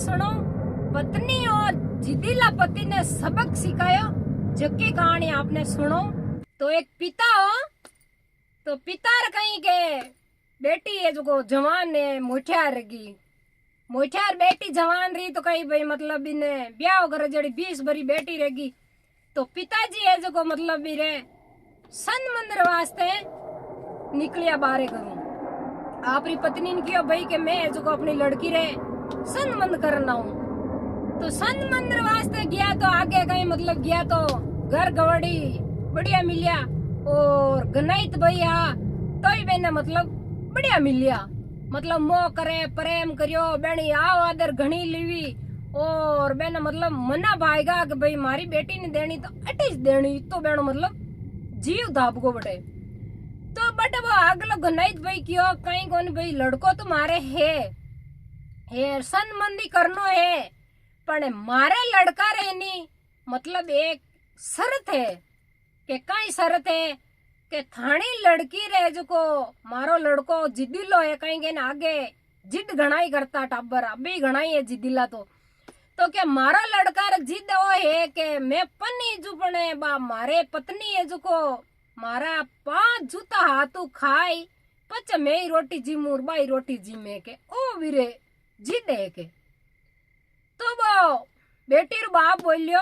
सुनो। पत्नी और जिद्दीला पति ने सबक सिखायो। जबकि कहानी आपने सुनो। तो एक पिता हो तो पिता कहीं के बेटी है जो जवान है मोठियार रही। मोठियार बेटी जवान रही तो कहीं भाई मतलब इन्हें ब्याह कर जड़ी 20 भरी बेटी रहेगी। तो पिताजी है जो मतलब भी रे सन मंदिर वास्ते निकलिया बारे करूं। आपरी पत्नी ने किया भाई के मैं जो अपनी लड़की रे सन मंद करना हूं। तो सन मंदिर वास्ते गया तो आगे कहीं मतलब गया तो घर गवड़ी बढ़िया मिलिया और गनाइत भैया तो ही मैंने मतलब बढ़िया मिलिया। मतलब मोह करे प्रेम करियो बेनी आओ आदर घणी लीवी और बेने मतलब मना भाईगा कि भाई मारी बेटी ने देनी तो अटेज देनी तो बेनो मतलब जीव धापको बटे। तो बट वो अगलो गनाइत भाई कियो कहीं कोनी भाई लड़को तो मारे है संबंधी करनो है पण मारे लड़का रहनी मतलब एक शर्त है कि कई शर्त है कि थानी लड़की रहे जो को मारो लड़को जिद्दीलो है कहीं के आगे जिद घणाई करता टाबर अभी घणाई है जिद्दीला तो क्या मारो लड़का जिद वो है कि मैं पन्नी जुपने बा मारे पत्नी है जो को मारा 5 जूता हाथू खाई पच मैं रोटी जीमूर बाई रोटी जीमे के ओ वीरे जिद है के। तो वो बेटी रू बाप बोलियो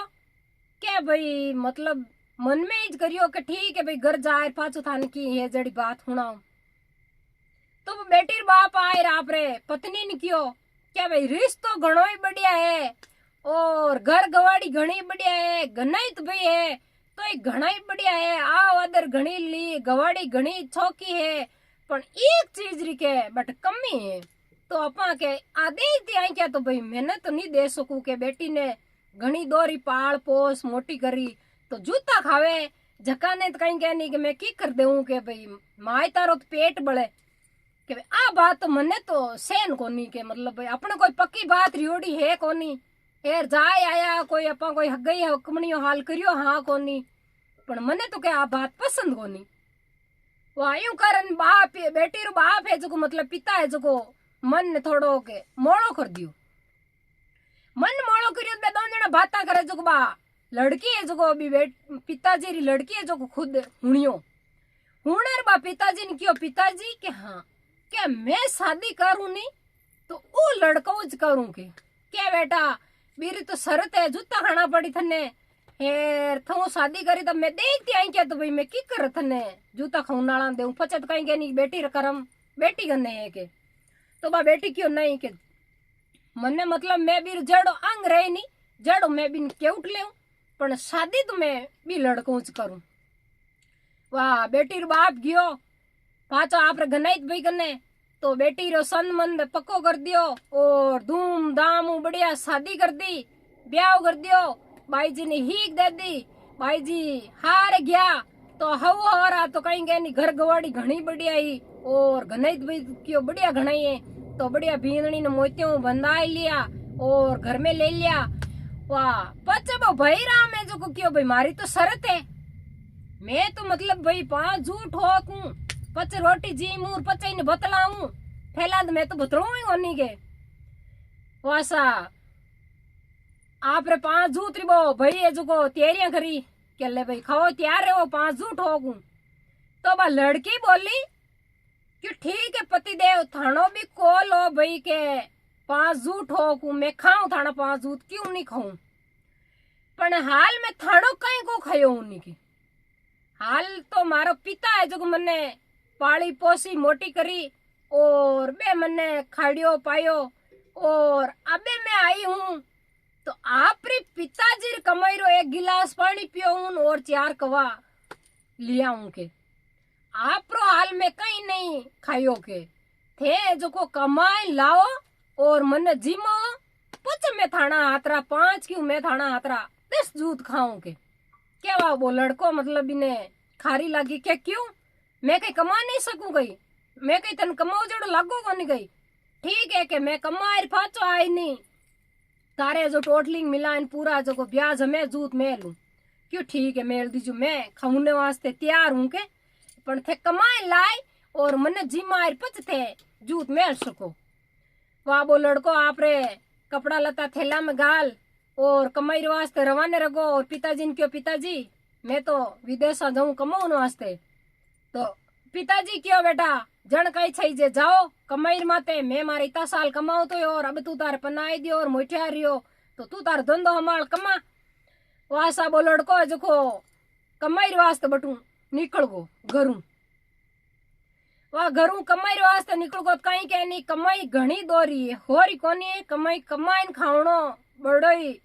क्या भाई मतलब मन में ही करियो कि ठीक है भाई घर जाए पाछो थान की है जड़ी बात सुनाओ। तो वो बेटी बाप आए आप रे पत्नी ने कियो क्या भाई रिश्तो घणो ही बढ़िया है और घर गवाड़ी घणी बढ़िया है गनाइत भाई है तो एक घणा ही बढ़िया है आओ अदर घणी ली गवाड़ी घणी छोकी है पण एक चीज री के बट कमी है। तो अपा के आदे ही क्या तो भाई मेहनत तो नहीं दे सकू के बेटी ने घणी दोरी पाल पोस मोटी करी तो जूता खावे झकाने तो कहीं कहनी कि मैं की कर देऊं के भाई माय तारो तो पेट बड़े कि आ बात तो मने तो सहन कोनी के मतलब भाई अपने कोई पक्की बात रियोड़ी है कोनी एर जाए आया कोई अपा कोई हगई हुक्मणियो हाल करियो हाँ कोनी पण मने तो के आ बात पसंद कोनी। वो आयु करन बाप बेटी रो बाप है जो मतलब पिता है जो मन ने थोड़ो के मोड़ो कर दियो मन मोड़ो करियो बे दोन जना बाता करे जो बा लड़की है जो अभी पिताजी री लड़की है जो खुद हुणियो हुणर बा पिताजी ने कियो पिताजी के हाँ क्या मैं शादी करूं नहीं तो वो लड़का उज करूं के क्या बेटा मेरी तो शर्त है जूता खाना पड़ी थने हेर थो शादी करी तो मैं देखती आई क्या तो भाई मैं की कर थने जूता खाऊं नाला देऊं पचत कहीं के नहीं बेटी रे करम बेटी गने है के। तो बा बेटी क्यों नहीं के मने मतलब मैं भी जड़ो अंग रहे नहीं जड़ो मैं भी के उठ ले पण शादी तो मैं भी लड़को ज करूं। वाह बेटी रो बाप गयो पाचो आप गनाइत भाई कने तो बेटी रो संबंध पक्को कर दियो और धूम धाम बढ़िया शादी कर दी ब्याह कर दियो भाई जी ने हीक दे दी भाई जी हार गया तो हव हो रहा तो कहीं गए नहीं घर गवाड़ी घनी बढ़िया ही और गनाइत भाई क्यों बढ़िया घनाई है तो बढ़िया भींदनी ने मोतियों बंधा लिया और घर में ले लिया। वाह पच भाई राम है जो क्यों भाई मारी तो शरत है मैं तो मतलब भाई 5 झूठ होकूं पच रोटी जी मूर पचाई ने बतलाऊं फैला मैं तो बतलाऊं ही कोनी के वासा आप रे 5 झूठ रिबो भाई है जो तैयारियां करी के ले भाई खाओ तैयार है वो 5 झूठ होकूं। तो बा लड़की बोली कि ठीक है पतिदेव थानो भी कॉल हो भाई के 5 झूठ होकूं मैं खाऊं थाना 5 झूठ क्यों नहीं खाऊं पण हाल में थानो कहीं को खायो उन्हीं की हाल तो मारो पिता है जो मने पाली पोसी मोटी करी और बे मने खाड़ियो पायो और अबे मैं आई हूं तो आप रे पिताजी कमाई रो 1 गिलास पानी पियो हूं और 4 कवा लिया हूं के आप रो हाल में कहीं नहीं खायो के थे जो को कमाई लाओ और मन जीमो पच में थाना हाथरा 5 क्यों मैं थाना हाथरा 10 जूत खाऊं के क्या वो लड़को मतलब इन्हें खारी लगी क्या क्यों मैं कहीं कमा नहीं सकूं गई मैं कहीं तन कमाओ जड़ो लागो को नहीं गई ठीक है कि मैं कमाए पाचो आई नहीं तारे जो टोटलिंग मिला पूरा जो ब्याज मैं जूत मैं लू क्यों ठीक है मेल दीजू मैं खाने वास्ते तैयार हूं के पण थे कमाए लाए और मन जी मार पच थे जूत मेल सको वाह वो लड़को आप रे कपड़ा लता थैला में गाल और कमाई वास्ते रवाने रगो। और पिताजी ने क्यों, पिताजी मैं तो विदेश जाऊं कमाऊन वास्ते। तो पिताजी क्यों बेटा जन कई छई जे जाओ कमाई माते, मैं मारे इतना साल कमाओ तो और अब तू तार पनाई दियो और मोटिया रियो तो तू तार धंधो हमाल कमा। वासा बो लड़को जको कमाई वास्ते बटू निकल गो घरू। वह घरू कमाई वास्ते निकल गो कहीं के नहीं, कमाई घनी दोरी है होरी कोनी। कमाई कमाईन खावणो बड़ो ही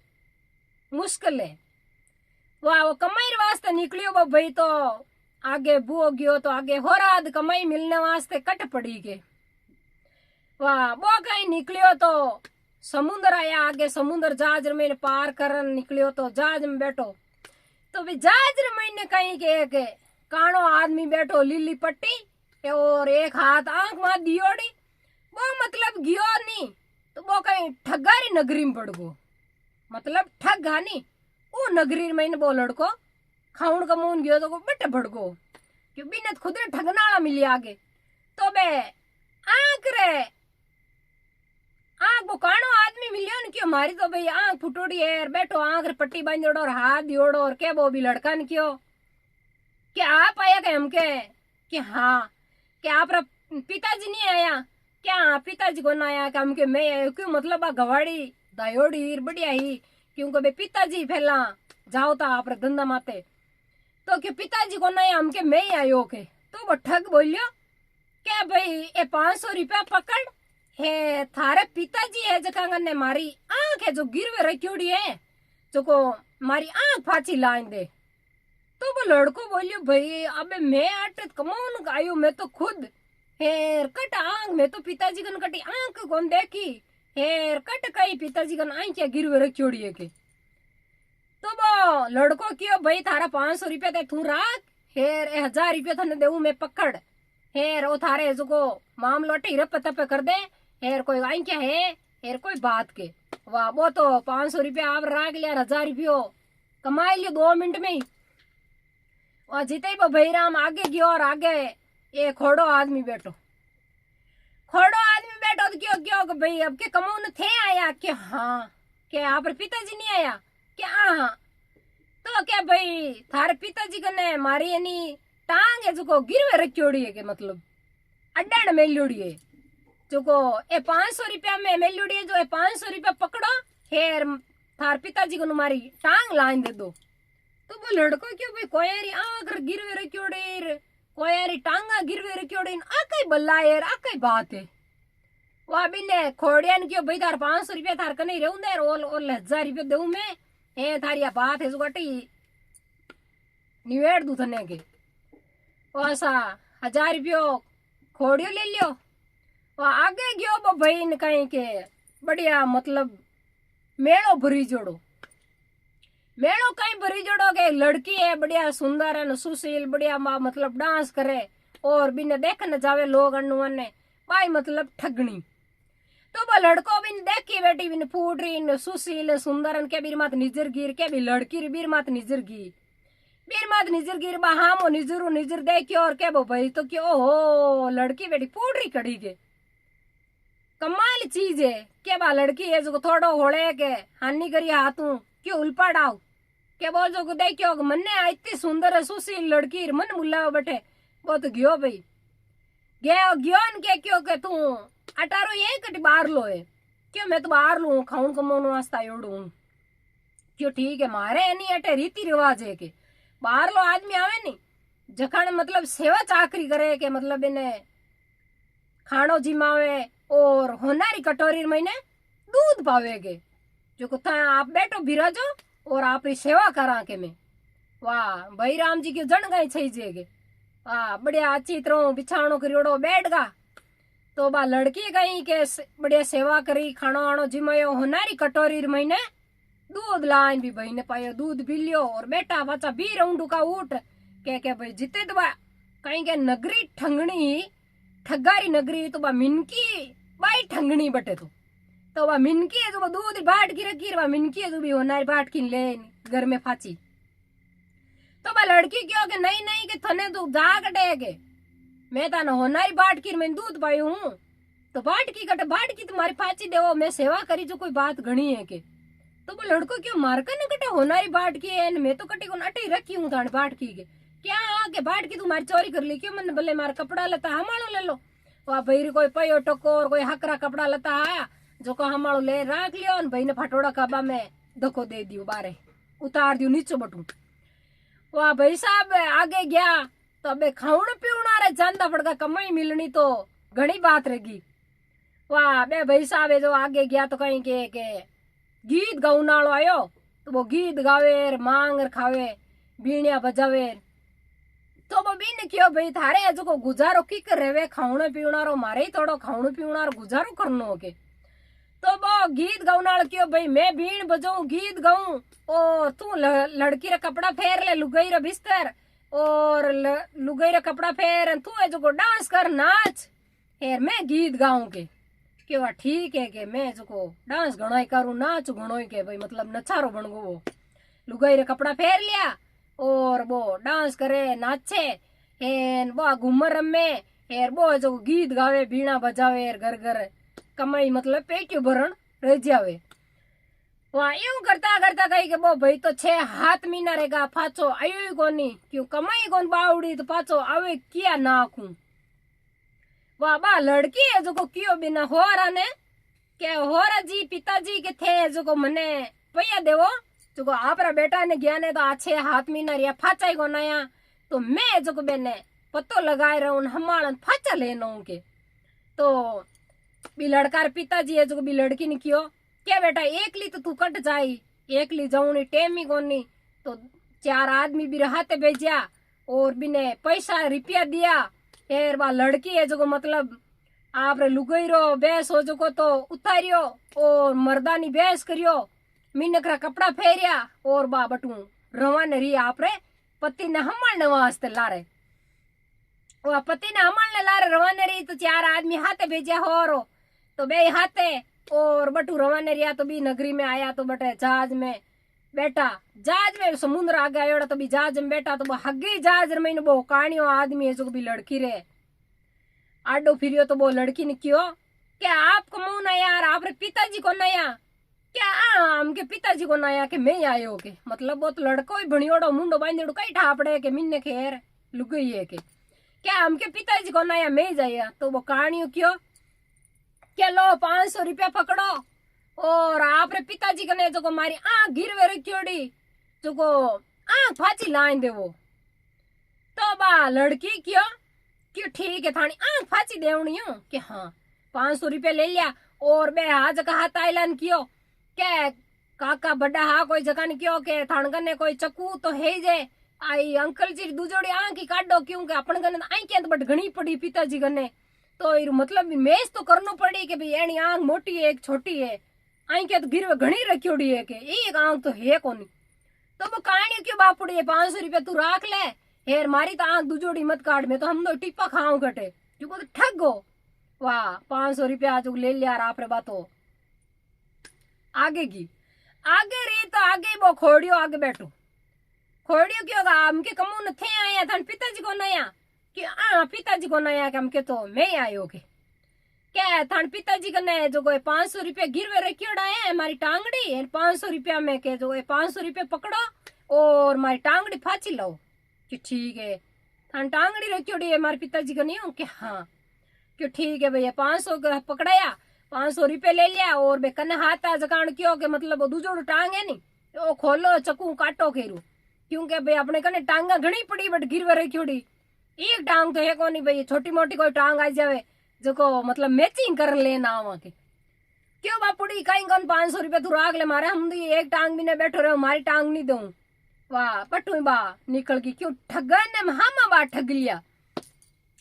मुश्किल है। वाह वो कमाई वास्ते निकलियो वो भाई तो आगे बुओ गयो तो आगे हो रात कमाई मिलने वास्ते कट पड़ी के। वाह वो कहीं निकलियो तो समुद्र आया, आगे समुद्र जहाज में पार करन निकलियो तो जहाज में बैठो तो भी जहाज में कहीं के कानो आदमी बैठो लीली पट्टी और एक हाथ आंख में दियोड़ी। वो मतलब गियो नहीं तो वो कहीं ठगारी नगरी में पड़ गो, मतलब ठग नहीं वो नगरी में वो लड़को खाउन कमून गयो तो बेटे भड़को क्यों बिना खुद ठगनाला मिली आगे। तो बे आंख रे आंख वो कानो आदमी मिलियो न क्यों मारी तो भाई आंख फुटोड़ी है बैठो आंख रे पट्टी बांधोड़ो और हाथ दियोड़ो और के वो भी लड़का न क्यों क्या आप आया के हमके कि हाँ क्या आप पिताजी नहीं आया क्या, पिताजी को ना आया कि हमके मैं आया क्यों, मतलब गवाड़ी दायोड़ी बढ़िया ही क्योंकि बे पिताजी पहला जाओ था आप धंधा माते तो क्यों पिताजी को नहीं हमके मैं ही आयो के। तो वो ठग बोलियो क्या भाई ये 500 रुपया पकड़ है थारे पिताजी है जगह ने मारी आंख है जो गिरवे रखियोड़ी है जो को मारी आंख फाची लाइन दे। तो वो लड़को बोलियो भाई अबे मैं आटे कमाऊन आयो मैं तो खुद हेर कट आंख में तो पिताजी कन कटी आंख कौन देखी हेर कट कई पिताजी कन आंख क्या गिरवे रखियोड़ी है के। तो वो लड़को क्यों भाई थारा 500 रुपया दे तू राख हेर 1000 रुपया थाने देऊ मैं पकड़ हेर वो थारे जो को मामलो रप तप कर दे हेर कोई आई क्या है हेर कोई बात के। वाह वो तो 500 रुपया आप राख लिया 1000 रुपयो कमाई लियो 2 मिनट में ही। वह जीते ही भाई राम आगे गयो और आगे ये खोड़ो आदमी बैठो तो क्यों क्यों भाई अब के कमाऊन थे आया क्या, हाँ क्या आप पिताजी नहीं आया क्या, हाँ तो क्या भाई थारे पिताजी कने मारी यानी टांग है जो को गिरवे रखियोड़ी है के, मतलब अड्डा में मेल्योड़ी है जो को ए 500 रुपया में मेल्योड़ी है जो ए 500 रुपया पकड़ो हेर थार पिताजी को मारी टांग लाइन दे दो। तो वो लड़को क्यों भाई कोयारी आंख गिरवे रखियोड़ी कोयारी टांगा गिरवे रखियोड़ी आकई बल्ला यार आकई बात है। वह बिने खोड़ियन क्यों भाई थार 500 रुपया थार कने रहूं दे और 1000 रुपया देऊ मैं हे थारी बात है सुगटी निवेड़ दू थने के। ऐसा 1000 रुपयो खोड़ियो ले लियो वो आगे गयो वो भाई ने कहीं के बढ़िया मतलब मेड़ो भरी जोड़ो मेड़ो कहीं भरी जोड़ो के लड़की है बढ़िया सुंदर है सुशील बढ़िया मतलब डांस करे और बिना देखने जावे लोग अन्ने भाई मतलब ठगनी। तो वो लड़को भी देखी बेटी भी फूट रही सुशील सुंदर के बीर मात निजर गिर के भी लड़की बीर मात निजर गिर बा हामो निजर देखियो और के बो भाई तो क्यों हो लड़की बेटी फूट रही कड़ी के कमाल चीज है के बा लड़की है जो थोड़ो होड़े के हानि करी हाथू क्यों उल्पा डाव के बोल जो देखियो मन्ने इतनी सुंदर है सुशील लड़की मन मुल्ला बैठे वो तो गयो भाई ज्ञान के क्यों के तू अटारो ये कटी बाहर लो है क्यों मैं तो बाहर लू खाऊं कमाऊं वास्ता योड़ू क्यों ठीक है मारे नहीं अटे रीति रिवाज है के बाहर लो आदमी आवे नहीं जखन मतलब सेवा चाकरी करे के मतलब इन्हें खानो जिमावे और होनारी कटोरी में दूध पावेगे जो को आप बैठो बिराजो और आप सेवा करा के में। वाह भाई राम जी की जन गई छई जेगे वाह बढ़िया अच्छी तरह बिछाणो करियोड़ो बैठ गा तो बा लड़की गई के बढ़िया सेवा करी खानो आनो जिमायो होनारी कटोरी महीने दूध लाइन भी भाई ने पायो दूध पी लियो और बेटा बच्चा भी राउंड का उठ के भाई जिते तो बा कहीं के नगरी ठंगनी ठगारी नगरी तो बा मिनकी बाई ठंगनी बटे तो बा मिनकी है तो दूध बाट की रखी बा मिनकी है तो भी होनारी बाट की ले घर में फाची। तो बा लड़की क्यों के नहीं कि थने तू जा कटे के मैं ताना होनारी बाट की मैं दूध पाई हूँ तो बाटकी कटे बाटकी तुम्हारी फाची देवो मैं सेवा करी जो कोई बात घणी है के। तो वो लड़को क्यों मारका न कटे होनारी बाटकी है मैं तो कटे को अटे रखी हूँ थाने बाटकी के क्या के बाटकी तुम्हारी चोरी कर ली क्यों मन भले मार कपड़ा लता हमारो ले लो। वह भाई कोई पयो टकोर कोई हकरा कपड़ा लता आया जो को हमारो ले रख लियो भाई ने फटोड़ा कबा में धक्को दे दियो बारे उतार दियो नीचे बटू। वाह भाई साहब आगे गया तो अबे खाउण पीवना रे चांदा फड़का कमाई मिलनी तो घनी बात रहेगी। वाह बे भाई साहब जो आगे गया तो कहीं के गीत गाउनालो आयो तो वो गीत गावे मांग खावे बीणिया बजावे तो वो बीन क्यों भाई थारे जो को गुजारो की कर रहे खाउण पीवनारो मारे ही थोड़ो खाउण पीवनारो गुजारो करनो हो के। तो वो गीत गाउनाल क्यों भाई मैं बीण बजाऊं गीत गाऊं और तू लड़की रा कपड़ा फेर ले लुगाई रा बिस्तर और लुगाई रा कपड़ा फेर तू है जो को डांस कर नाच यार मैं गीत गाऊं के क्यों ठीक है के मैं जो को डांस घणोई करूं नाच घणोई के भाई मतलब नचारो बनगो वो लुगाई रा कपड़ा फेर लिया और वो डांस करे नाचे एन वो घूमर रमे यार वो जो गीत गावे बीणा बजावे घर घर कमाई मतलब पेट भरण रह जावे। वहाँ यूं करता करता कही के वो भाई तो 6 हाथ महीना रहेगा पाछो आयो ही कोनी क्यों कमाई कौन बावड़ी तो पाछो आवे किया नाखू। वाह बा लड़की है जो को क्यों बिना होरा ने के होरा जी पिताजी के थे जो को मने पैया देवो जो को आपरा बेटा ने गया ने तो आ 6 हाथ महीना रिया फाचा को नया तो मैं जो को बेने पतो लगाए रहूं हमारा फाचा लेना के। तो बी लड़का पिताजी है जो बी लड़की ने कियो क्या बेटा एकली तो तू कट जाई एकली जाऊनी टेम ही कोनी तो 4 आदमी भी रहते भेजा और बिने पैसा रुपया दिया फिर बा लड़की है जो मतलब आप लुगाई रो बेस हो जो को तो उतारियो और मर्दानी बेस करियो मीनक रा कपड़ा फेरिया और बा बटू रवान रही आप रे पति ने हमारे वास्ते ला रहे वो पति ने हमारे ला रहे रवान रही तो 4 आदमी हाथे भेजा हो रो तो बे हाथे और बटू रवाने रिया तो भी नगरी में आया तो बटे जहाज में बैठा जहाज में समुद्र आ गया तो भी जहाज में बैठा तो वो हगी जहाज में वो कहानियों आदमी है जो भी लड़की रे आडो फिरियो तो वो लड़की ने क्यों क्या आपको मुंह ना यार आप पिताजी को नया क्या हमके पिताजी को नया के मैं आयो के मतलब वो तो लड़को ही भणियोड़ो मुंडो बांधेड़ो कई ठापड़े के मिन्ने खेर लुगई है के क्या हमके पिताजी को नया मैं जाया तो वो कहानियों क्यों क्या लो 500 रुपया पकड़ो और आप रे पिताजी कने जो को मारी आँख गिरवे रखियोड़ी जो को आँख फाची लाइन देवो तो बा लड़की क्यों ठीक है थानी आँख फाची देवनी हो कि हाँ 500 रुपया ले लिया और बे आज का हाथ आइलन कियो के काका बड़ा हा कोई जगह नहीं क्यों के थान कने कोई चक्कू तो है जे आई अंकल जी दूजोड़ी आँख ही काटो क्यों के अपन कने आई क्या बट घनी पड़ी पिताजी कने तो मतलब मेज तो करनो पड़ी कि भाई एनी आंख मोटी है एक छोटी है आई क्या तो गिरवे घनी रखियोड़ी है के एक आंख तो है कोनी तो वो कहानी क्यों बापुड़ी है 500 रुपया तू राख ले हेर मारी तो आंख दूजोड़ी मत काट में तो हम तो टिप्पा खाऊं घटे जो तो ठग गो। वाह 500 रुपया जो ले लिया आप रे बातो आगे की आगे रही तो आगे वो खोड़ियो आगे बैठो खोड़ियो क्यों हमके कमू न थे आया था पिताजी को नया कि पिताजी को नया के हमके तो मैं आयो के क्या थान पिताजी कने जो कोई 500 रुपया गिरवे रखियोड़ा है हमारी टांगड़ी 500 रुपया में के जो 500 रुपया पकड़ो और हमारी टांगड़ी फाची लो कि ठीक है थान टांगड़ी रखियोड़ी है हमारे पिताजी का नहीं हो कि हाँ कि ठीक है भैया 500 पकड़ाया 500 रुपया ले लिया और बे कने हाथ आ जकान क्यों के मतलब वो दूजोड़ टांग है नी वो खोलो चक्कू काटो खेरू क्योंकि भाई अपने कने टांगा घनी पड़ी बट गिरवे रखियोड़ी एक टांग तो है कोनी भाई छोटी मोटी कोई टांग आ जावे जो को मतलब मैचिंग कर लेना आवा के क्यों बापुड़ी कहीं कौन 500 रुपया तू राग ले मारे हम एक टांग भी ने बैठो रहे हमारी टांग नहीं दूं वाह पटू बा निकल गई क्यों ठगन ने हम बा ठग लिया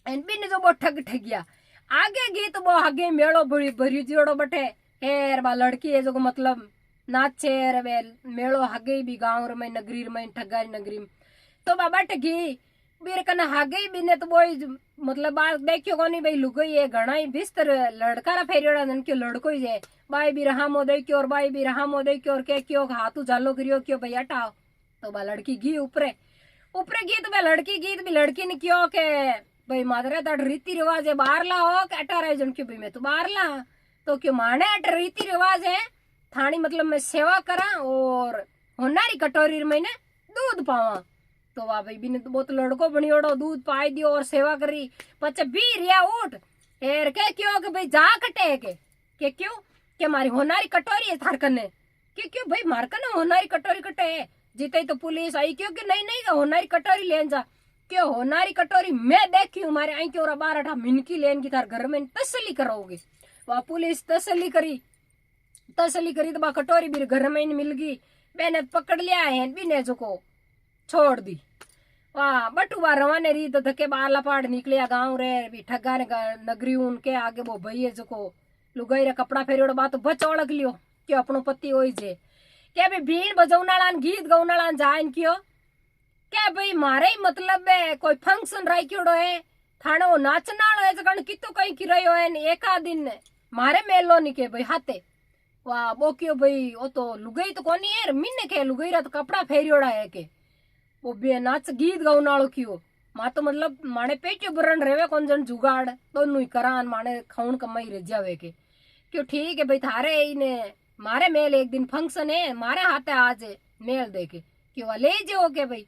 एन भी ने जो वो ठग ठगिया आगे गई तो वो आगे मेड़ो भरी जोड़ो बटे हेर बा लड़की है जो मतलब नाचे रे मेड़ो आगे भी गाँव में नगरी में ठगारी नगरी में तो बाबा ठगी बीर कने हागे बिने तो बोई मतलब बात देखियो कोनी भाई लुगई है घणा ही बिस्तर लड़का रा फेरियोड़ा नन के लड़को ही जे बाई भी रहा मो देखियो और बाई भी रहा मो देखियो और के क्यों हाथू चालो करियो क्यों भाई हटाओ तो बा लड़की गी ऊपरे ऊपरे गई तो बा लड़की गी तो भी लड़की ने क्यों के भाई मारे तो रीति रिवाज है बाहरला हो के 18 जन क्यों भाई मैं तो बाहरला तो क्यों माने अट रीति रिवाज है थानी मतलब मैं सेवा करा और होनारी कटोरी में दूध पावा तो वाह भाई बिने तो बहुत लड़को बनियोड़ो दूध पाई दियो और सेवा करी पचे भी रिया उठ एर के क्यों के भाई जा कटे के क्यों के मारी होनारी कटोरी है थार कने क्यों क्यों भाई मार कने होनारी कटोरी कटे है जीते तो पुलिस आई क्यों कि नहीं नहीं होनारी कटोरी लेन जा क्यों होनारी कटोरी मैं देखी हूँ मारे आई क्यों 12 मिनकी लेन की थार घर में तसली करोगे वह पुलिस तसली करी तो बा कटोरी भी घर में ही मिल गई मैंने पकड़ लिया है बिने जो को छोड़ दी वाह बटुआ रवाने रही तो धके बाला पहाड़ निकलिया गाँव रे भी ठगा ने नगरी उनके आगे वो भैया जो को लुगाई रे कपड़ा फेरियोड़ो बात बच ओळख लियो क्यों अपनो पति होई जे क्या भाई भीड़ बजौनालान गीत गौनालान जाइन क्यों क्या भाई मारे ही मतलब है कोई फंक्शन राख्योड़ो है थाने वो नाचनाळो है जगण कितो कई किरायो है ने एका दिन मारे मेलो नी के भाई हाथे वाह बो क्यों भाई वो तो लुगाई तो कोनी है मिन्ने के लुगाई रा तो कपड़ा फेरियोड़ा है के वो बे नाच गीत गौनाळो क्यों मा तो मतलब माने पेट्यो भरण रेवे कौन जन जुगाड़ दोनों ही करान माने खाउन कमाई रे जावे के क्यों ठीक है भाई थारे इने मारे मेल एक दिन फंक्शन है मारे हाथे आज मेल दे के क्यों ले जो के भाई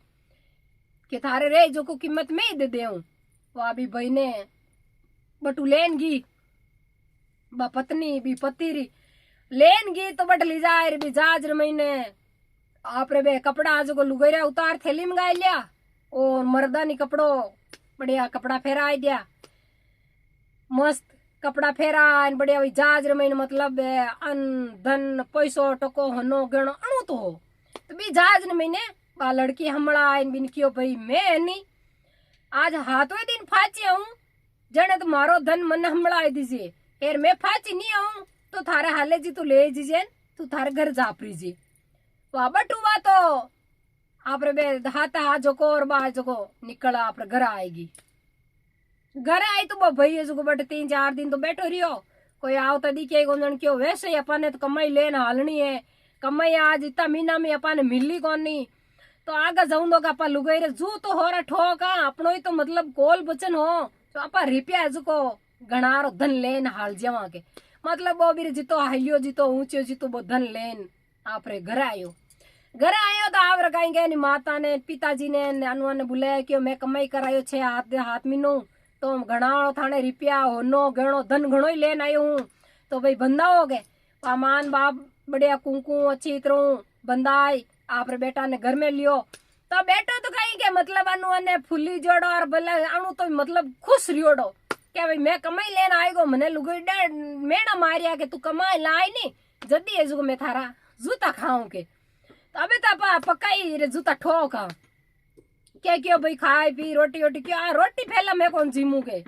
के थारे रे जो को कीमत में ही दे देऊं वो अभी भाई ने बटू लेन गी बा पत्नी भी पति री लेन गी तो बट ली जाए रे भी जाज महीने आप रे बे कपड़ा आज को लुगैरा उतार थैली में गाय लिया और मर्दानी कपड़ो बढ़िया कपड़ा फेरा दिया मस्त कपड़ा फेरा बढ़िया वही जहाज रमीन मतलब अन धन पैसो टको हनो गणो अणु तो हो तो भी जहाज ने महीने बा लड़की हमला बिन कियो भाई मैं नहीं आज हाथों दिन फाची आऊं जने तो मारो धन मन हमला दीजिए यार मैं फाची नहीं आऊं तो थारे हाले जी तो ले जीजिए तू थारे घर जा प्रीजी वाह बटुआ तो आप रे बे हाथ हाथ जोको और बा जोको निकल आप घर आएगी घर आई तो भाई जो बट 3-4 दिन तो बैठो रियो कोई आवता दिखे गोंजन क्यों वैसे ही अपन ने तो कमाई लेन हालनी है कमाई आज इतना महीना में अपन मिली कोनी तो आगे जाऊं दो अपन लुगाई रे जू तो हो रहा ठोका अपनो ही तो मतलब कोल बचन हो तो अपन रिपिया को गणारो धन लेन हाल जावा के मतलब वो भी जितो हाइयो जितो ऊंचो जितो वो धन लेन आप रे घर आयो तो आप रखाएंगे नी माता ने पिताजी ने अनुआ ने बुलाया कि मैं कमाई करायो 6 हाथ महीनो तो घना थाने रिपिया होनो गणो धन घणो ही लेन आयो हूँ तो भाई बंदा हो गए पामान बाप बढ़िया कुंकू अच्छी तरह बंदाई आप रे बेटा ने घर में लियो तो बेटो तो कहीं के मतलब अनु ने फुली जोड़ो और भले अनु तो मतलब खुश रियोड़ो क्या भाई मैं कमाई लेन आएगो मने लुगई मेणा मारिया के तू कमाई लाई नहीं जल्दी है जो मैं थारा जूता खाऊं के तो अबे तो पकाई रे जूता ठोका क्या क्यों भाई खाए पी रोटी वोटी क्यों रोटी फैला मैं कौन जीमू के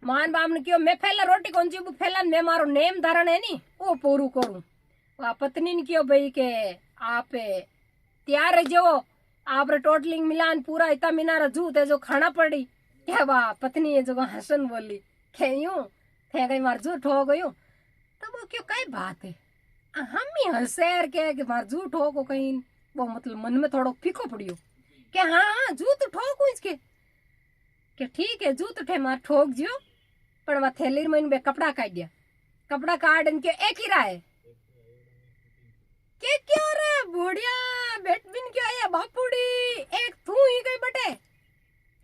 मान बाप ने क्यों मैं फैला रोटी कौन जीमू फैला मैं मारो नेम धारण है नी वो पूरू करूं वह पत्नी ने क्यों भाई के आप तैयार है जो आप रे टोटलिंग मिलान पूरा इतना मीना जूत है जो खाना पड़ी क्या वाह पत्नी है जो हसन बोली खे यूं थे कहीं मार झूठ हो गयो तो वो क्यों कई बात है हम ही हंसेर के मार झूठ हो को कहीं वो मतलब मन में थोड़ा फीको पड़ियो क्या हाँ जूत ठोक इसके क्या ठीक है जूत उठे मार ठोक जियो पर वह थैली में कपड़ा काट दिया कपड़ा काट इनके एक ही रहा है के क्यों रे बुढ़िया बेट बिन क्यों आया बापुड़ी एक तू ही गई बटे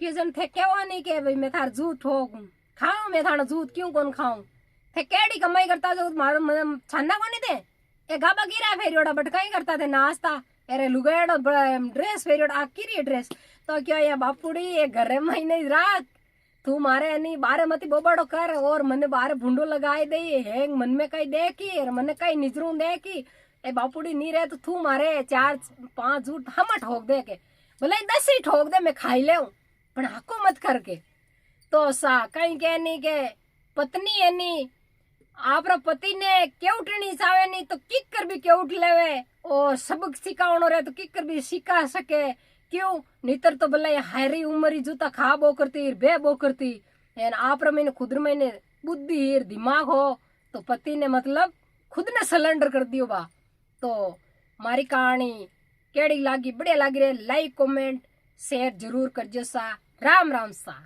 क्यों जन थे क्या नहीं के भाई मैं थार जूत ठोक खाऊं मैं थाना जूत क्यों कौन खाऊं थे केड़ी कमाई करता जो मारो छन्ना को नहीं थे ये गाबा गिरा फेरियोड़ा बटकाई करता थे नाश्ता अरे लुगाड़ो ड्रेस फेरियोड़ा आखिरी ड्रेस तो क्या ये बापुड़ी ये घर में ही नहीं राख तू मारे नहीं बारे मती बोबाड़ो कर और मने बारे भूंडो लगाए दे हैंग मन में कहीं देखी और मने कहीं निजरू देखी ए बापुड़ी नहीं रहे तो तू मारे 4-5 झूठ हम ठोक दे के भले 10 ही ठोक दे मैं खाई ले पर हको मत करके तो सा कहीं कह नहीं के पत्नी है नहीं आप पति ने केउटनी चावे नहीं तो किक कर भी केउट लेवे और सबक सिखावनो रहे तो किक कर भी सिखा सके क्यों नितर तो भले हारी उमरी जूता खा बो करती बे बो करती एन आप मैंने खुद मैंने बुद्धि हीर दिमाग हो तो पति ने मतलब खुद ने सलेंडर कर दियो बा तो मारी कहानी केड़ी लागी बढ़िया लागी रे लाइक कमेंट शेयर जरूर करजो सा राम राम सा।